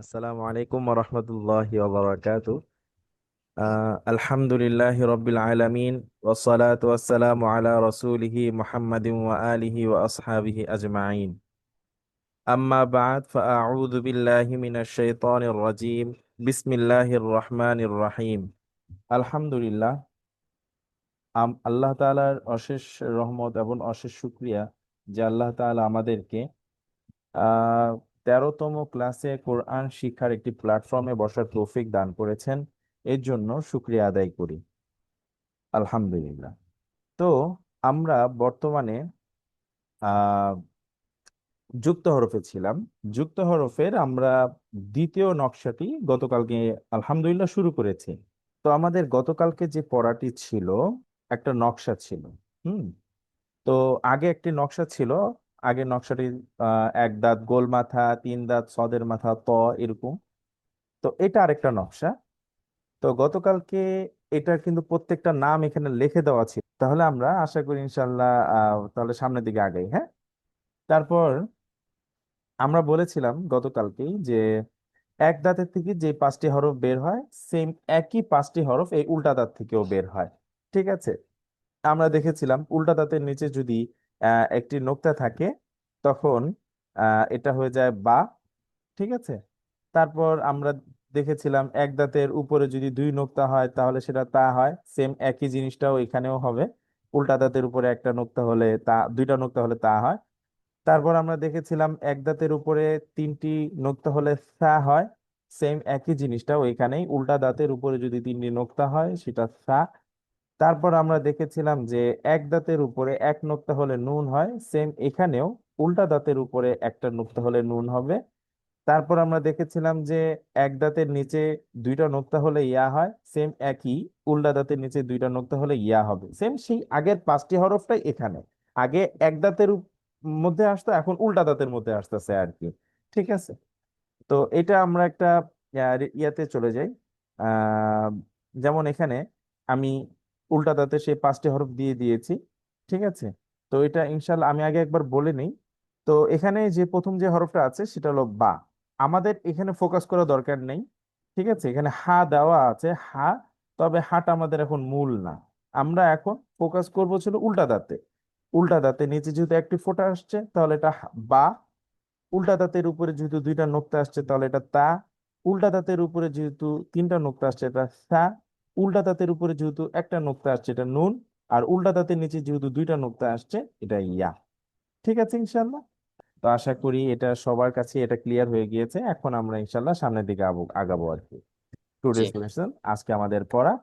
আসসালামু আলাইকুম ওয়া রাহমাতুল্লাহি ওয়া বারাকাতুহু। আলহামদুলিল্লাহি রাব্বিল আলামিন ওয়াস সালাতু ওয়াস সালামু আলা রাসূলিহি মুহাম্মাদিন ওয়া আলিহি ওয়া আসহাবিহি আজমাইন। আম্মা বা'দ ফাআউযু বিল্লাহি মিনাশ শাইতানির রাজীম। বিসমিল্লাহির রহমানির রহিম। আলহামদুলিল্লাহ, আল্লাহ তাআলার অশেষ রহমত এবং অশেষ শুকরিয়া যে আল্লাহ তাআলা আমাদেরকে আহ 13তম ক্লাসে কোরআন শিক্ষার একটি প্ল্যাটফর্মে বসার তৌফিক দান করেছেন। এর জন্য শুকরিয়া আদায় করি, আলহামদুলিল্লাহ। তো আমরা বর্তমানে আহ যুক্ত হরফে ছিলাম। যুক্ত হরফের আমরা দ্বিতীয় নকশাটি গতকালকে আলহামদুলিল্লাহ শুরু করেছি। তো আমাদের গতকালকে যে পড়াটি ছিল, একটা নকশা ছিল। হুম। তো আগে একটি নকশা ছিল। আগের নকশাটি এক দাঁত গোল মাথা, তিন দাঁত সদের মাথা, এরকম। তো এটা আরেকটা নকশা। তো গতকালকে এটা কিন্তু প্রত্যেকটা নাম এখানে লিখে দেওয়া ছিল। তাহলে আমরা আশা করি ইনশাল্লাহ তাহলে সামনের দিকে আগাই। হ্যাঁ। তারপর আমরা বলেছিলাম গতকালকেই যে এক দাঁতের থেকে যে পাঁচটি হরফ বের হয়, সেম একই পাঁচটি হরফ এই উল্টা দাঁত থেকেও বের হয়। ঠিক আছে। আমরা দেখেছিলাম উল্টা দাঁতের নিচে যদি একটি নোক্তা থাকে, তখন এটা হয়ে যায় বা। ঠিক আছে। তারপর আমরা দেখেছিলাম এক দাঁতের উপরে যদি দুই নোক্তা হয় তাহলে সেটা তা হয়। সেম একই জিনিসটাও এখানেও হবে। উল্টা দাঁতের উপরে একটা নোক্তা হলে তা, দুইটা নোক্তা হলে তা হয়। তারপর আমরা দেখেছিলাম এক দাঁতের উপরে তিনটি নোক্তা হলে সা হয়। সেম একই জিনিসটাও এখানেই, উল্টা দাঁতের উপরে যদি তিনটি নোক্তা হয় সেটা সা। তারপর আমরা দেখেছিলাম যে এক দাঁতের উপরে এক নোক্তা হলে নুন হয়। সেম এখানেও উল্টা দাঁতের উপরে একটা নোক্তা হলে নুন হবে। তারপর আমরা দেখেছিলাম যে এক দাঁতের নিচে দুইটা নোক্তা হলে ইয়া হয়। সেম একই, উল্টা দাঁতের নিচে দুইটা নোক্তা হলে ইয়া হবে। সেম সেই আগের পাঁচটি হরফটাই এখানে। আগে এক দাঁতের মধ্যে আসতো, এখন উল্টা দাঁতের মধ্যে আসতেছে আর কি। ঠিক আছে। তো এটা আমরা একটা ইয়াতে চলে যাই। আহ যেমন এখানে আমি উল্টা দাঁতে সেই পাঁচটি হরফ দিয়ে দিয়েছি। ঠিক আছে। তো এটা ইনশাল্লাহ আমি আগে একবার বলে নিই। তো এখানে যে প্রথম যে হরফটা আছে সেটা হলো বা। আমাদের এখানে ফোকাস করা দরকার নেই। ঠিক আছে। এখানে হা দেওয়া আছে, হা। তবে হাটা আমাদের এখন মূল না। আমরা এখন ফোকাস করবো ছিল উল্টা দাঁতে। উল্টা দাঁতে নিচে যেহেতু একটি ফোঁটা আসছে তাহলে এটা বা। উল্টা দাঁতের উপরে যেহেতু দুইটা নোক্তা আসছে তাহলে এটা তা। উল্টা দাঁতের উপরে যেহেতু তিনটা নোক্তা আসছে এটা সা। উল্টা দাঁতের উপরে যেহেতু একটা নোক্তা আসছে এটা নুন। আর উল্টা দাঁতের নিচে যেহেতু দুইটা নোক্তা আসছে এটা ইয়া। ঠিক আছে ইনশাল্লাহ। তো আশা করি এটা সবার কাছে এটা ক্লিয়ার হয়ে গিয়েছে। এখন আমরা ইনশাল্লাহ সামনের দিকে আগাবো আর কি। জি। টুডেস লেসন, আজকে আমাদের পড়া।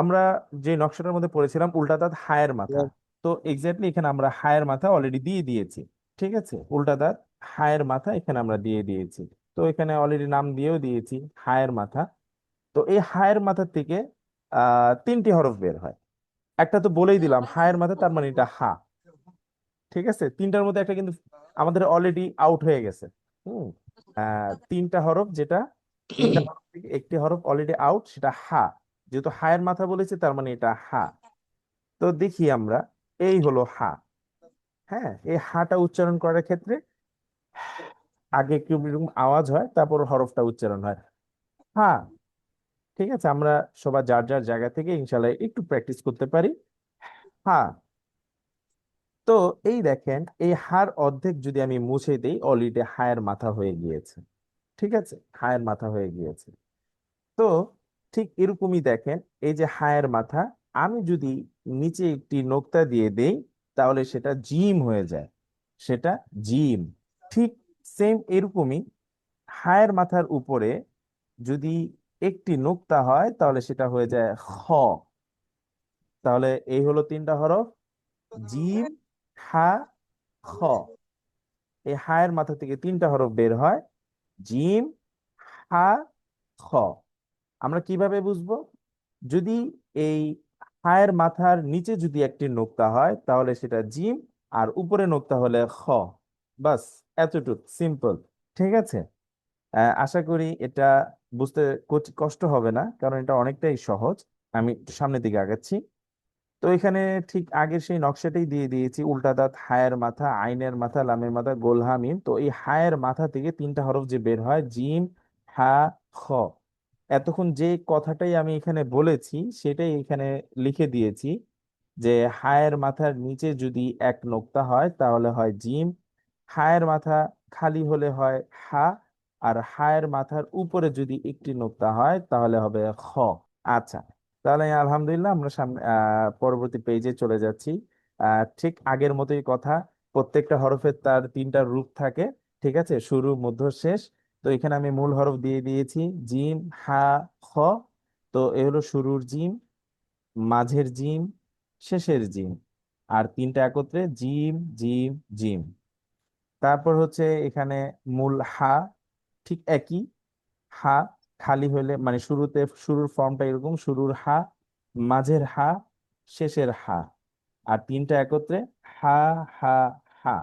আমরা যে নকশাটার মধ্যে পড়েছিলাম উল্টা দাঁত হায়ের মাথা। তো এক্স্যাক্টলি এখানে আমরা হায়ের মাথা অলরেডি দিয়ে দিয়েছি। ঠিক আছে। উল্টা দাঁত হায়ের মাথা এখানে আমরা দিয়ে দিয়েছি। তো এখানে অলরেডি নাম দিয়েও দিয়েছি, হায়ের মাথা। তো এই হায়ের মাথা থেকে তিনটি হরফ বের হয়। একটা তো বলেই দিলাম হায়ের মাথা, তার মানে এটা হা। ঠিক আছে। তিনটার মধ্যে একটা কিন্তু আমাদের অলরেডি আউট হয়ে গেছে। হুম। তিনটা হরফ যেটা, তিনটা হরফ থেকে একটি হরফ অলরেডি আউট, সেটা হা। যেহেতু হায়ের মাথা বলেছে তার মানে এটা হা। তো দেখি আমরা, এই হলো হা। হ্যাঁ, এই হাটা উচ্চারণ করার ক্ষেত্রে আগে একটু এরকম আওয়াজ হয়, তারপর হরফটা উচ্চারণ হয়। হা। ঠিক আছে। আমরা সবাই যার যার জায়গা থেকে ইনশাল্লাহ একটু প্র্যাকটিস করতে পারি। হা। তো এই দেখেন, এই হার অর্ধেক যদি আমি মুছে দিই অলরেডি হায়ের মাথা হয়ে গিয়েছে। ঠিক আছে। হায়ের মাথা হয়ে গিয়েছে। তো ঠিক এরকমই দেখেন, এই যে হায়ের মাথা, আমি যদি নিচে একটি নোক্তা দিয়ে দেই তাহলে সেটা জিম হয়ে যায়। সেটা জিম। ঠিক সেম এরকমই হায়ের মাথার উপরে যদি একটি নোক্তা হয় তাহলে সেটা হয়ে যায় খ। তাহলে এই হলো তিনটা হরফ, জিম, হা, খ। এই হায়ের মাথা থেকে তিনটা হরফ বের হয়, জিম, হা, খ। আমরা কিভাবে বুঝবো? যদি এই হায়ের মাথার নিচে যদি একটি নোক্তা হয় তাহলে সেটা জিম, আর উপরে নোক্তা হলে খ। বাস, এতটুক সিম্পল। ঠিক আছে। আশা করি এটা বুঝতে কষ্ট হবে না, কারণ এটা অনেকটাই সহজ। আমি একটু সামনের দিকে আগাচ্ছি। তো এখানে ঠিক আগের সেই নকশাটাই দিয়ে দিয়েছি, উল্টা দাঁত, হায়ের মাথা, আইনের মাথা, লামের মাথা, গোল হা মিম। তো এই হায়ের মাথা থেকে তিনটা হরফ যে বের হয়, জিম, হা, খ। এতক্ষণ যে কথাটাই আমি এখানে বলেছি সেটাই এখানে লিখে দিয়েছি, যে হায়ের মাথার নিচে যদি এক নোক্তা হয় তাহলে হয় জিম, হায়ের মাথা খালি হলে হয় হা, আর হায়ের মাথার উপরে যদি একটি নোক্তা হয় তাহলে হবে খ। আচ্ছা, তাহলে আলহামদুলিল্লাহ আমরা সামনে পরবর্তী পেজে চলে যাচ্ছি। ঠিক আগের মতোই কথা, প্রত্যেকটা হরফের তার তিনটা রূপ থাকে, ঠিক আছে, শুরু, মধ্য, শেষ। তো এখানে আমি মূল হরফ দিয়ে দিয়েছি, জিম, হা, খ। তো এ হলো শুরুর জিম, মাঝের জিম, শেষের জিম, আর তিনটা একত্রে জিম, জিম, জিম। তারপর হচ্ছে এখানে মূল হা, ঠিক একই। হা খালি হলে মানে শুরুতে, শুরুর ফর্মটা এরকম, শুরুর হা, মাঝের হা, শেষের হা, আর তিনটা একত্রে হা, হা, হা।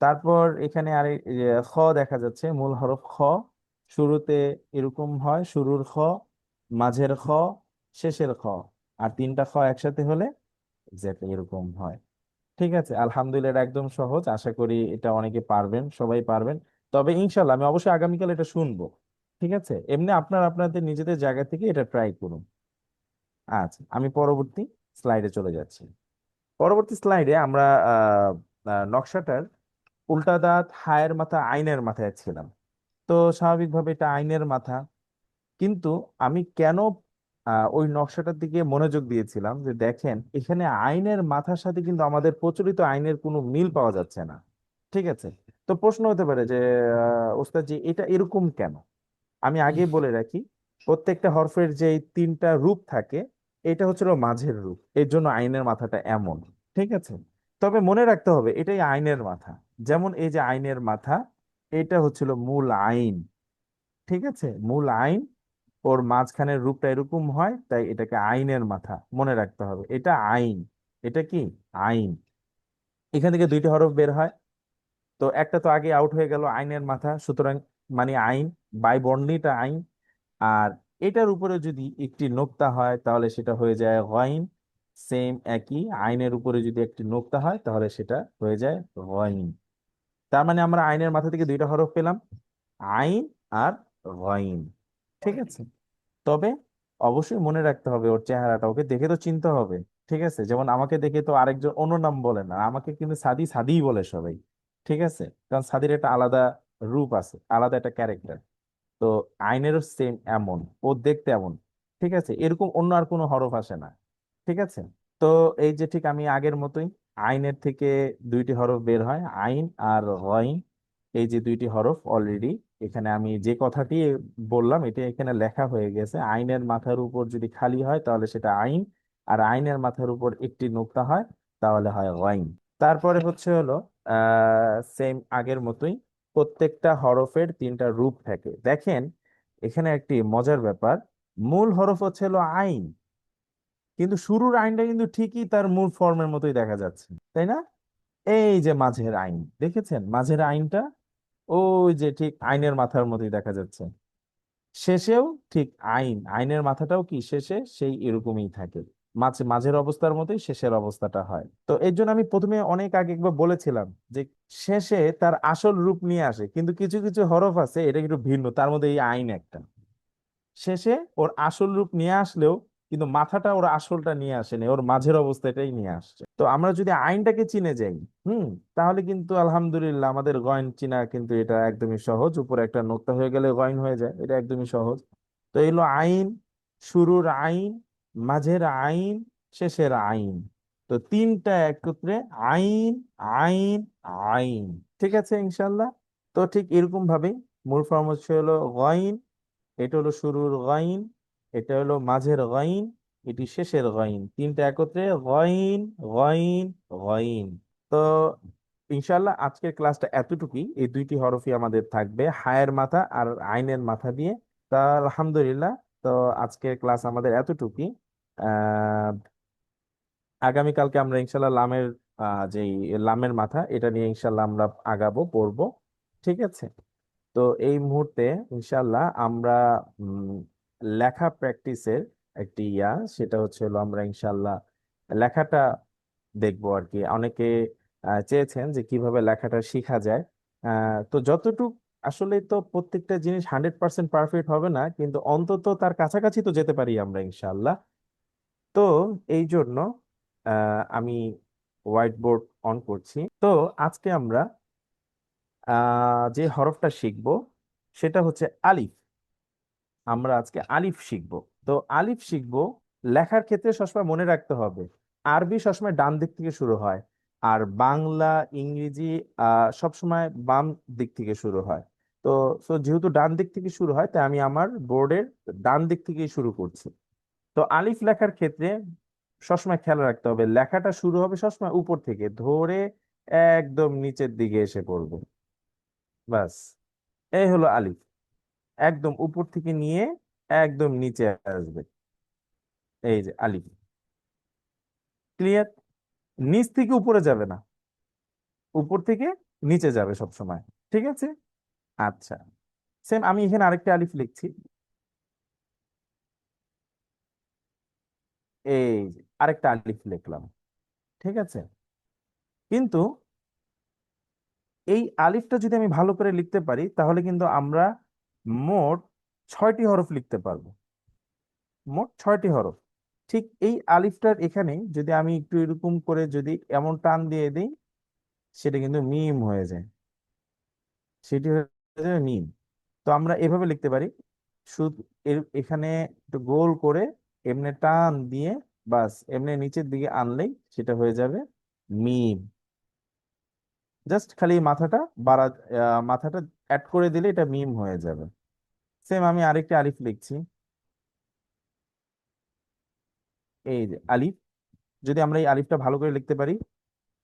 তারপর এখানে আর খ দেখা যাচ্ছে, মূল হরফ খ। শুরুতে এরকম হয়, শুরুর খ, মাঝের খ, শেষের খ, আর তিনটা খ একসাথে হলে এক্স্যাক্টলি এরকম হয়। ঠিক আছে, আলহামদুলিল্লাহ, এটা একদম সহজ। আশা করি এটা অনেকে পারবেন, সবাই পারবেন। তবে ইনশাল্লাহ আমি অবশ্যই আগামীকাল এটা শুনবো। ঠিক আছে, এমনি আপনার আপনাদের নিজেদের জায়গা থেকে এটা ট্রাই করুন। আচ্ছা, আমি পরবর্তী স্লাইডে চলে যাচ্ছি। পরবর্তী স্লাইডে আমরা আহ নকশাটার উল্টা দাঁত, হায়ের মাথা, আইনের মাথায় ছিলাম। তো স্বাভাবিকভাবে এটা আইনের মাথা, কিন্তু আমি কেন ওই নকশাটার দিকে মনোযোগ দিয়েছিলাম, যে দেখেন এখানে আইনের মাথার সাথে কিন্তু আমাদের প্রচলিত আইনের কোনো মিল পাওয়া যাচ্ছে না। ঠিক আছে, তো প্রশ্ন হতে পারে যে ওস্তাদ জি এটা এরকম কেন। আমি আগে বলে রাখি, প্রত্যেকটা হরফের যে তিনটা রূপ থাকে, এটা হচ্ছিল মাঝের রূপ, এর জন্য আইনের মাথাটা এমন। ঠিক আছে, তবে মনে রাখতে হবে এটাই আইনের মাথা। যেমন এই যে আইনের মাথা, এটা হচ্ছিল মূল আইন। ঠিক আছে, মূল আইন, ওর মাঝখানের রূপটা এরকম হয়, তাই এটাকে আইনের মাথা মনে রাখতে হবে, এটা আইন। এটা কি আইন। এখান থেকে দুইটা হরফ বের হয়, তো একটা তো আগে আউট হয়ে গেল, আইনের মাথা, সুতরাং মানে আইন, বাই বর্ণিতা আইন। আর এটার উপরে যদি একটি নোক্তা হয় তাহলে সেটা হয়ে যায় গইন। সেম একই, আইনের উপরে যদি একটি নোক্তা হয় তাহলে সেটা হয়ে যায় গইন। তার মানে আমরা আইনের মাথা থেকে দুইটা হরফ পেলাম, আইন আর গইন। ঠিক আছে, তবে অবশ্যই মনে রাখতে হবে ওর চেহারাটা, ওকে দেখে তো চিনতে হবে। ঠিক আছে, যেমন আমাকে দেখে তো আরেকজন অন্য নাম বলে না, আমাকে কিন্তু সাদি সাদিই বলে সবাই। ঠিক আছে, কারণ সাদির একটা আলাদা রূপ আছে, আলাদা একটা ক্যারেক্টার। তো আইনেরও সেম এমন, ও দেখতে এমন। ঠিক আছে, এরকম অন্য আর কোনো হরফ আসে না। ঠিক আছে, তো এই যে ঠিক আমি আগের মতোই, আইনের থেকে দুইটি হরফ বের হয়, আইন আর গইন। এই যে দুইটি হরফ অলরেডি এখানে আমি যে কথাটি বললাম এটা এখানে লেখা হয়ে গেছে, আইনের মাথার উপর যদি খালি হয় তাহলে সেটা আইন, আর আইনের মাথার উপর একটি নোক্তা হয় তাহলে হয় গইন। তারপরে হচ্ছে হলো সেম আগের মতোই, প্রত্যেকটা হরফের তিনটা রূপ থাকে। দেখেন এখানে একটি মজার ব্যাপার, মূল হরফ হচ্ছে হলো আইন, কিন্তু শুরুর আইনটা কিন্তু ঠিকই তার মূল ফর্মের মতোই দেখা যাচ্ছে, তাই না? এই যে মাঝের আইন, দেখেছেন মাঝের আইনটা, ওই যে ঠিক আইনের মাথার মতোই দেখা যাচ্ছে। শেষেও ঠিক আইন, আইনের মাথাটাও কি শেষে সেই এরকমই থাকে, মাঝের অবস্থার মতোই শেষের অবস্থাটা হয়। তো এর জন্য আমি প্রথমে অনেক আগে একবার বলেছিলাম যে শেষে তার আসল রূপ নিয়ে আসে, কিন্তু কিছু কিছু হরফ আছে এটা একটু ভিন্ন, তার মধ্যে এই আইন একটা। শেষে ওর আসল রূপ নিয়ে আসলেও কিন্তু মাথাটা ওর আসলটা নিয়ে আসেনি, ওর মাঝের অবস্থাটাই নিয়ে আসছে। তো আমরা যদি আইনটাকে চিনে যাই, হুম, তাহলে কিন্তু আলহামদুলিল্লাহ আমাদের গয়েন চিনা কিন্তু এটা একদমই সহজ, উপরে একটা নোক্তা হয়ে গেলে গয়েন হয়ে যায়, এটা একদমই সহজ। তো এগুলো আইন, শুরুর আইন, মাঝের আইন, শেষের আইন। তো তিনটা একত্রে আইন, আইন, আইন। ঠিক আছে ইনশাল্লাহ। তো ঠিক এরকম ভাবেই মূল ফর্ম হচ্ছে হলো গইন, এটা হলো শুরুর গাইন, এটা হলো মাঝের গাইন, এটি শেষের গাইন, তিনটা একত্রে গাইন, গাইন, গাইন। তো ইনশাল্লাহ আজকের ক্লাসটা এতটুকুই, এই দুইটি হরফই আমাদের থাকবে, হায়ের মাথা আর আইনের মাথা দিয়ে। তা আলহামদুলিল্লাহ, তো আজকের ক্লাস আমাদের এতটুকুই। আহ আগামীকালকে আমরা ইনশাল্লাহ লামের যেই লামের মাথা এটা নিয়ে ইনশাল্লাহ আমরা আগাবো, পড়বো। ঠিক আছে, তো এই মুহূর্তে ইনশাল্লাহ আমরা উম, লেখা প্র্যাকটিসের একটি সেটা হচ্ছে হলো আমরা ইনশাল্লাহ লেখাটা দেখবো আর কি। অনেকে চেয়েছেন যে কিভাবে লেখাটা শেখা যায়। তো যতটুক আসলে তো প্রত্যেকটা জিনিস 100% পারফেক্ট হবে না, কিন্তু অন্তত তার কাছাকাছি তো যেতে পারি আমরা ইনশাআল্লাহ। তো এই জন্য আমি হোয়াইট বোর্ড অন করছি। তো আজকে আমরা যে হরফটা শিখব সেটা হচ্ছে আলিফ। আমরা আজকে আলিফ শিখব। তো আলিফ শিখব, লেখার ক্ষেত্রে সবসময় মনে রাখতে হবে আরবি সবসময় ডান দিক থেকে শুরু হয়, আর বাংলা, ইংরেজি সবসময় বাম দিক থেকে শুরু হয়। তো যেহেতু ডান দিক থেকে শুরু হয়, তাই আমি আমার বোর্ডের ডান দিক থেকেই শুরু করছি। তো আলিফ লেখার ক্ষেত্রে সবসময় খেয়াল রাখতে হবে লেখাটা শুরু হবে সবসময় উপর থেকে ধরে একদম নিচের দিকে এসে পড়বে। বাস, এই হলো আলিফ। একদম উপর থেকে নিয়ে একদম নিচে আসবে। এই যে আলিফ। ক্লিয়ার? নিচ থেকে উপরে যাবে না, উপর থেকে নিচে যাবে সব সময়। ঠিক আছে? আচ্ছা, সেম আমি এখানে আরেকটা আলিফ লিখছি। এই যে আরেকটা আলিফ লিখলাম। ঠিক আছে, কিন্তু এই আলিফটা যদি আমি ভালো করে লিখতে পারি তাহলে কিন্তু আমরা মোট 6টি হরফ লিখতে পারবো। মোট 6টি হরফ। ঠিক এই আলিফটার এখানে যদি আমি একটু এরকম করে যদি এমন টান দিয়ে দিই, সেটা কিন্তু মিম হয়ে যায়। সেটি হয়ে যাবে মিম। তো আমরা এভাবে লিখতে পারি, শুধু এখানে একটু গোল করে এমনি টান দিয়ে বাস এমনি নিচের দিকে আনলেই সেটা হয়ে যাবে মিম। জাস্ট খালি মাথাটা বাড়া, মাথাটা অ্যাড করে দিলে এটা মিম হয়ে যাবে। সেম আমি আরেকটি আলিফ লিখছি। এই যে আলিফ, যদি আমরা এই আলিফটা ভালো করে লিখতে পারি,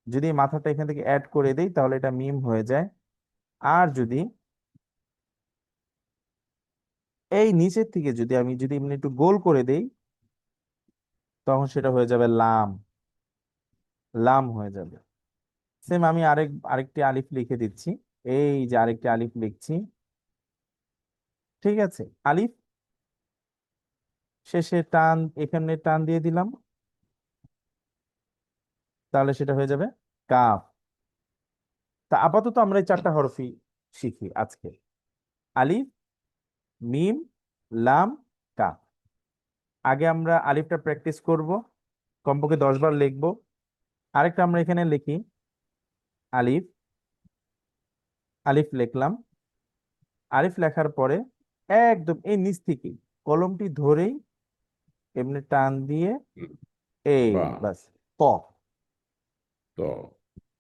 যদি এই মাথাটা এখান থেকে অ্যাড করে দেই তাহলে এটা মিম হয়ে যায়। আর যদি এই নিচের থেকে যদি এমনি একটু গোল করে দেই, তখন সেটা হয়ে যাবে লাম। লাম হয়ে যাবে। সেম আমি আরেকটি আলিফ লিখে দিচ্ছি। এই যে আরেকটি আলিফ লিখছি। ঠিক আছে, আলিফ শেষে টান, এখানে টান দিয়ে দিলাম, তাহলে সেটা হয়ে যাবে কাফ। তা আপাতত আমরা এই 4টা হরফই শিখি আজকে। আলিফ, মিম, লাম, কাফ। আগে আমরা আলিফটা প্র্যাকটিস করব, কমপক্ষে 10 বার লিখবো। আরেকটা আমরা এখানে লিখি আলিফ। আলিফ লিখলাম। আলিফ লেখার পরে একদম এই নিচ থেকে কলমটি ধরেই এমনি টান দিয়ে এই বা বাস ত। তো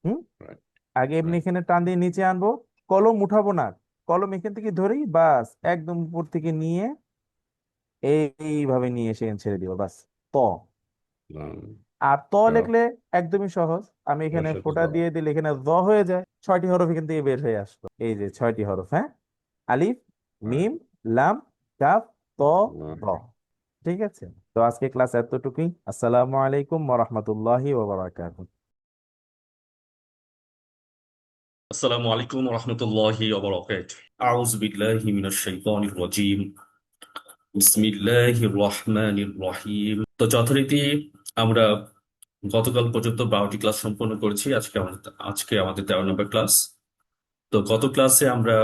হুম। রাইট আগে এমনি রাইট এখানে টান দিয়ে নিচে আনবো, কলম উঠাবো না। কলম এখান থেকে ধরেই বাস একদম উপর থেকে নিয়ে এইভাবে নিয়ে এসে এখানে ছেড়ে দিব বাস ত। আর ত কাফ লিখলে একদমই সহজ, আমি তার এখানে সাথে ফোঁটা দিয়ে দিলে এখানে জ হয়ে যায়। 6টি হরফ এখান থেকে বের হয়ে আসলো। এই যে 6টি হরফ, হ্যাঁ। আলিফ, মিম, লাম, কাফ, ত, র। ঠিক আছে। তো আজকে ক্লাস এতটুকুই। আসসালামু আলাইকুম ওয়া রাহমাতুল্লাহি ওয়া বারাকাতুহু। আসসালামু আলাইকুম রহমতুল্লাহি আউযু বিল্লাহি মিনাশ শাইতানির রাজীম বিসমিল্লাহির রহমানির রহিম। তো যথারীতি আমরা গতকাল পর্যন্ত 12টি ক্লাস সম্পন্ন করেছি। আজকে আমাদের 13 নম্বর ক্লাস। তো গত ক্লাসে আমরা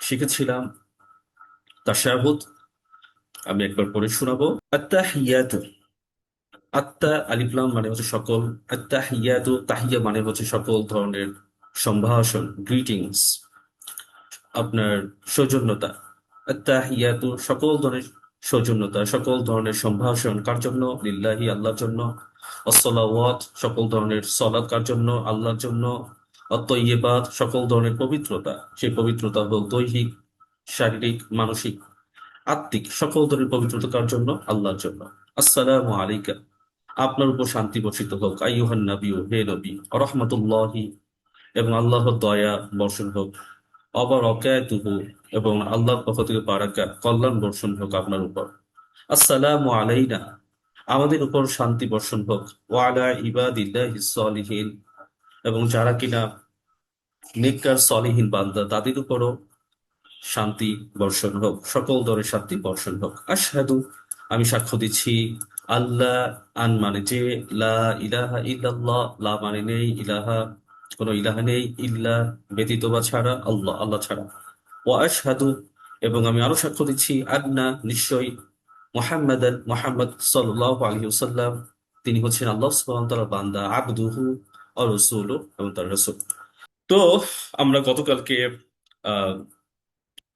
শিখেছিলাম তাশাহুদ। আমি একবার পড়ে শোনাবো। আত্তাহিয়াতু। আত্তা আলিফ লাম মানে হচ্ছে সকল। আত্তাহিয়াতু তাহিয়া মানে হচ্ছে সকল ধরনের সম্ভাষণ, গ্রিটিংস, আপনার সৌজন্যতা। আত্তাহিয়াতু সকল ধরনের সৌজন্যতা, সকল ধরনের সম্ভাষণ কার জন্য? লিল্লাহি আল্লাহর জন্য। আসসালাওয়াত সকল ধরনের সলাত কার জন্য? আল্লাহর জন্য। আত-তাইয়্যিবাত সকল ধরনের পবিত্রতা, সেই পবিত্রতা হোক দৈহিক, শারীরিক, মানসিক, আত্মিক, সকল ধরনের পবিত্রতা কার জন্য? আল্লাহর জন্য। আসসালামু আলাইকা আপনার উপর শান্তি বর্ষিত হোক। আইয়ুহান নাবিয়্যু হে নবী। রাহমাতুল্লাহি এবং আল্লাহর দয়া বর্ষণ হোক। অবরাকাতুহু এবং আল্লাহর পক্ষ থেকে বারাকাত কল্যাণ বর্ষণ হোক আপনার উপর। আসসালামু আলাইনা আমাদের উপর শান্তি বর্ষণ হোক। ওয়া আলা ইবাদিল্লাহিস সলিহিন এবং যারা কিনা নেককার সলিহিন বান্দা তাদের উপরও শান্তি বর্ষণ হোক, সকল ধরনের শান্তি বর্ষণ হোক। আশহাদু আমি সাক্ষ্য দিচ্ছি, আল্লাহ, আন মানে যে, লা ইলাহা ইল্লাল্লাহ, লা মানে নেই, ইলাহা কোনো ইলাহা নেই, ইল্লা ব্যতীত বা ছাড়া, আল্লাহ আল্লাহ ছাড়া। ওয়া আশহাদু এবং আমি আরো সাক্ষ্য দিচ্ছি, আন্না নিশ্চয়ই, মুহাম্মদ সাল্লাল্লাহু আলাইহি ওয়াসাল্লাম তিনি হচ্ছেন আল্লাহ সুবহানাহু ওয়া তাআলার বান্দা, আবদুহু ওয়া রাসূলুহু এবং তার রাসূল। তো আমরা গতকালকে আহ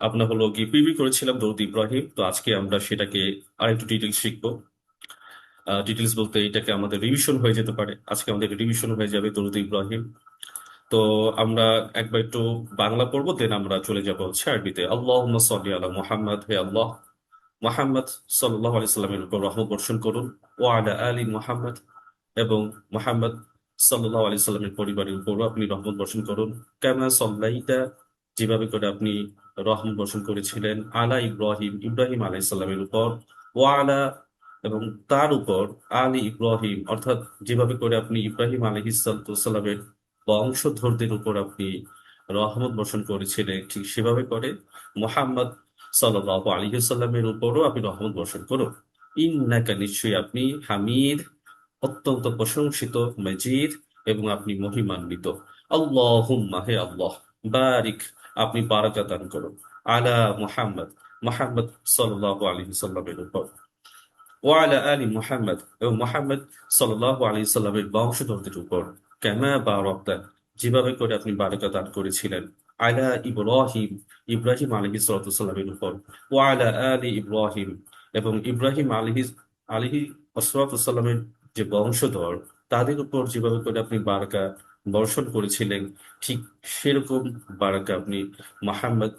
আপনার হলো কি প্রিভিউ করেছিলাম দরুদ ইব্রাহিম, তো আজকে আমরা সেটাকে আরেকটু ডিটেলস শিখবো। ডিটেলস বলতে এটাকে আমাদের রিভিশন হয়ে যেতে পারে, আজকে আমাদের রিভিশন হয়ে যাবে দরুদ ইব্রাহিম। তো আমরা একবার একটু বাংলা পড়বো, দেন আমরা চলে যাবো হচ্ছে আরবিতে। আল্লাহুম্মা সাল্লি আলা মুহাম্মদ, হে আল্লাহ মুহাম্মদ সাল্লাল্লাহু আলাইহি সাল্লামের উপর রহমত বর্ষণ করুন। ও আলা আলি মুহাম্মদ এবং মুহাম্মদ সাল্লাল্লাহু আলাইহি সাল্লামের পরিবারের উপরও আপনি রহমত বর্ষণ করুন। কামা সাল্লাইতা যেভাবে করে আপনি রহমত বর্ষণ করেছিলেন আলা ইব্রাহিম, ইব্রাহিম আলাইহিস সালামের উপর। ও আলা এবং তার উপর আলী ইব্রাহিম, অর্থাৎ যেভাবে করে আপনি ইব্রাহিম আলাইহিস সালামের বংশধরদের উপর আপনি রহমত বর্ষণ করেছিলেন, ঠিক সেভাবে করে মুহাম্মদ সাল্লাল্লাহু আলাইহি সাল্লামের উপরও আপনি রহমত বর্ষণ করুন। ইন্নাকা নিশ্চয়ই আপনি হামিদ অত্যন্ত প্রশংসিত, মজিদ এবং আপনি মহিমান্বিত। আল্লাহুম্মা হে আল্লাহ, বারিক আপনি বারাকা দান করুন, আলা মুহাম্মদ, মুহাম্মদ সাল্লাল্লাহু আলাইহি সাল্লামের উপর। ওয়ালা আলী মুহাম্মদ এবং মুহাম্মদ সাল্লাল্লাহু আলাইহি সাল্লামের বংশধরদের উপর। কামা বারাকতা যেভাবে করে আপনি বারাকা দান করেছিলেন আলা ইব্রাহিম, ইব্রাহিম আলাইহিস সালামের উপর। ওয়ালা আলী ইব্রাহিম এবং ইব্রাহিম আলাইহি সালামের যে বংশধর তাদের উপর যেভাবে করে আপনি বারাকা বর্ষণ করেছিলেন, ঠিক সেরকম বারাকা আপনি মুহাম্মদ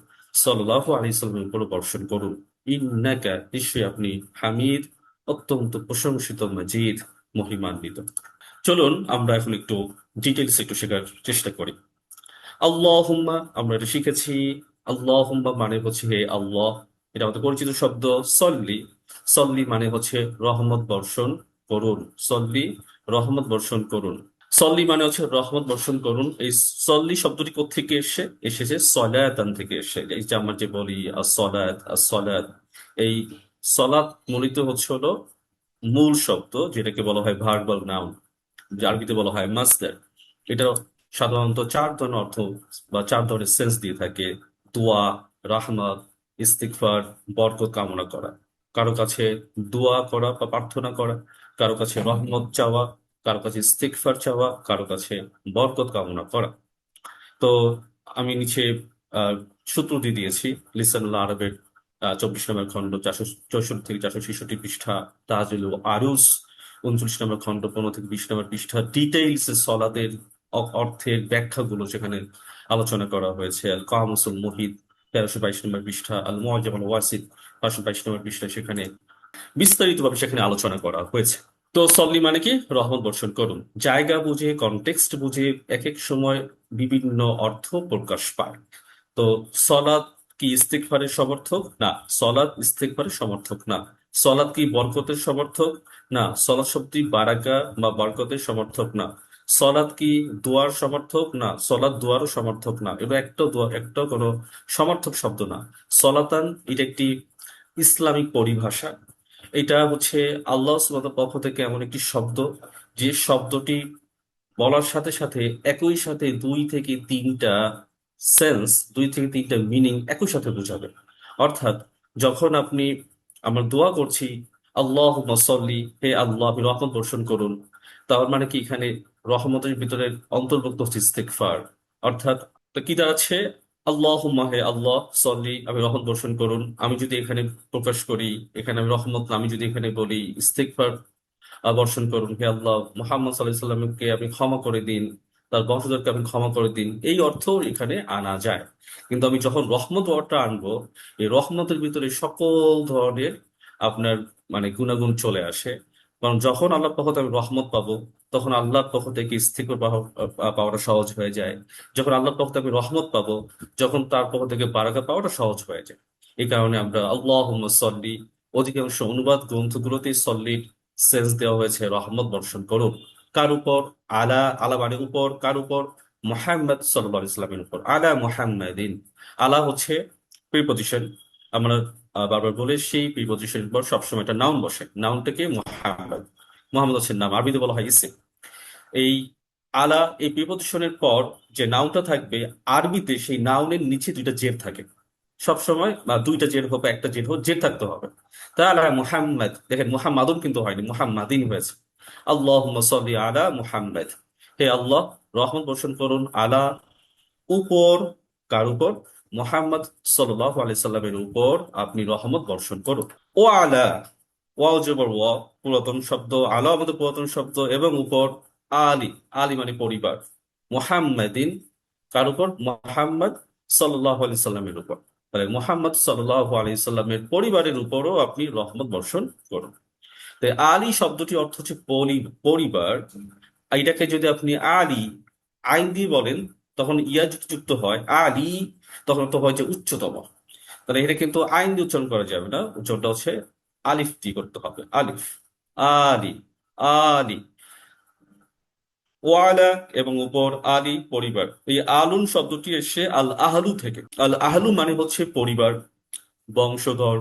সাল্লাল্লাহু আলাইহি সাল্লামের উপর বর্ষণ করুন। ইন্নাকা নিশ্চয়ই আপনি হামিদ অত্যন্ত প্রশংসিত, মজিদ মহিমান্বিত। চলুন আমরা এখন একটু ডিটেলস একটু শেখার চেষ্টা করি। আল্লাহুম্মা আমরা এটা শিখেছি। আল্লাহুম্মা মানে হচ্ছে হে আল্লাহ, এটা আমাদের পরিচিত শব্দ। সল্লি, সল্লি মানে হচ্ছে রহমত বর্ষণ করুন। সল্লি রহমত বর্ষণ করুন। সল্লি মানে হচ্ছে রহমত বর্ষণ করুন। এই সল্লি শব্দটি কোত্থেকে এসেছে সলাতান থেকে এসে। এই যে আমরা যে বলি আসসালাত আসসালাত, এই সলাত মূলত হচ্ছে হলো মূল শব্দ, যেটাকে বলা হয় ভার্বাল নাউন, যে আরবিতে বলা হয় মাসদার। এটা সাধারণত চার ধরনের অর্থ বা চার ধরনের সেন্স দিয়ে থাকে: দোয়া, রাহমাত, ইস্তিগফার, বরকত কামনা করা। কারো কাছে দোয়া করা বা প্রার্থনা করা, কারো কাছে রহমত চাওয়া, কারো কাছে ইস্তিগফার চাওয়া, কারো কাছে বরকত কামনা করা। তো আমি নিচে আহ, সূত্র দিয়ে দিয়েছি লিসানুল আরবের 24 নম্বর খণ্ড 464 থেকে 466 পৃষ্ঠা, তাজুল আরুস 39 নম্বর খণ্ড 15 থেকে 20 নম্বর পৃষ্ঠা, ডিটেইলস সলাদের অর্থের ব্যাখ্যাগুলো সেখানে আলোচনা করা হয়েছে। আল কামুসুল মুহিত 1322 নম্বর পৃষ্ঠা, আল মুআজ্জাম আল ওয়াসিত 522 নম্বর পৃষ্ঠা, সেখানে বিস্তারিতভাবে সেখানে আলোচনা করা হয়েছে। তো সল্লি মানে কি রহমত বর্ষণ করুন। জায়গা বুঝে, কনটেক্সট বুঝে এক এক সময় বিভিন্ন অর্থ প্রকাশ পায়। তো সলাৎ কি ইস্তিগফারের সমর্থক? না। সলাৎ ইস্তিগফারের সমর্থক না। সলাৎ কি বরকতের সমর্থক? না। সলাৎ শব্দটি বারাকা বা বরকতের সমর্থক না। সলাৎ কি দোয়ার সমর্থক? না। সলাৎ দোয়ারও সমর্থক না। এটা একটা দোয়া, একটা কোনো সমর্থক শব্দ না। সলাতান এটা একটি ইসলামিক পরিভাষা। এটা হচ্ছে আল্লাহ সুবহানাহু ওয়া তাআলার পক্ষ থেকে এমন একটি শব্দ, যে শব্দটি বলার সাথে সাথে একই সাথে দুই থেকে তিনটা সেন্স, দুই থেকে তিনটা মিনিং একই সাথে বোঝাবে। অর্থাৎ যখন আমরা দোয়া করছি আল্লাহুম্মা সল্লি, হে আল্লাহ আপনি রহমত বর্ষণ করুন, তার মানে কি এখানে রহমতের ভিতরে অন্তর্ভুক্ত হচ্ছে ইস্তিগফার। অর্থাৎ তো কি দাঁড়াচ্ছে, আল্লাহুম্মা হে আল্লাহ সল্লি আমি রহমত বর্ষণ করুন, আমি যদি এখানে প্রকাশ করি, এখানে আমি রহমত না, আমি যদি এখানে বলি ইস্তিগফার বর্ষণ করুন, হে আল্লাহ মুহাম্মদ সাল্লাল্লাহু আলাইহি সাল্লামকে আপনি ক্ষমা করে দিন, তার বংশধরকে আপনি ক্ষমা করে দিন, এই অর্থ এখানে আনা যায়। কিন্তু আমি যখন রহমত ওয়ার্ডটা আনবো, এই রহমতের ভিতরে সকল ধরনের আপনার মানে গুণাগুণ চলে আসে। কারণ যখন আল্লাহর পক্ষ থেকে আমি রহমত পাবো, তখন আল্লাহর পক্ষ থেকে ইস্তিগফার পাওয়াটা সহজ হয়ে যায়। যখন আল্লাহর পক্ষ থেকে আমি রহমত পাবো, যখন তার পক্ষ থেকে বারাকা পাওয়াটা সহজ হয়ে যায়। এই কারণে আমরা আল্লাহুম্মা সল্লি, অধিকাংশ অনুবাদ গ্রন্থগুলোতে সল্লি সেন্স দেওয়া হয়েছে রহমত বর্ষণ করুন। কার উপর? আলা, আলা মানে উপর, কার উপর? মুহাম্মদ সাল্লাল্লাহু আলাইহি ওয়াসাল্লামের উপর। আলা মুহাম্মাদিন, আলা হচ্ছে প্রিপজিশন। আমরা বারবার বলে সেই প্রিপজিশনের পর সবসময় একটা নাউন বসে। নাউনটাকে মুহাম্মদ, মোহাম্মদ হচ্ছে নাম, আরবিতে বলা হয় ইসিম। এই আলা এই প্রিপজিশনের পর যে নাউনটা থাকবে, আরবিতে সেই নাউনের নিচে দুইটা জের থাকে সবসময়, বা দুইটা জের হোক বা একটা জের হোক, জের থাকতে হবে। তাহলে মুহাম্মদ, দেখেন মুহাম্মাদুন কিন্তু হয়নি, মুহাম্মাদিন হয়েছে। আল্লাহুম্মা সাল্লি আলা মুহাম্মদ, হে আল্লাহ রহমত বর্ষণ করুন, আলা উপর, কার উপর? মুহাম্মদ সাল্লাল্লাহু আলাইহি সাল্লামের উপর আপনি রহমত বর্ষণ করুন। ও আলা, ওয়াও জবর ওয়া, পুরাতন শব্দ, আলা আমাদের পুরাতন শব্দ, এবং উপর আলী, আলী মানে পরিবার, মুহাম্মাদিন কার উপর? মুহাম্মদ সাল্লাল্লাহু আলাইহি সাল্লামের উপর। তাহলে মুহাম্মদ সাল্লাল্লাহু আলাইহি সাল্লামের পরিবারের উপরও আপনি রহমত বর্ষণ করুন। তো আলী শব্দটির অর্থ হচ্ছে পরিবার। এটাকে যদি আপনি আলী আইন দিয়ে বলেন, তখন ইয়া যদি যুক্ত হয় আলী, তখন তো হয় যে উচ্চতম। তাহলে এটা কিন্তু আইন দিয়ে উচ্চারণ করা যাবে না, উচ্চারণটা হচ্ছে আলিফ দিয়ে করতে হবে, আলিফ। আলী, আলী, ওয়ালা এবং উপর, আলী পরিবার। এই আলুন শব্দটি এসে আল আহলু থেকে। আল আহলু মানে হচ্ছে পরিবার, বংশধর,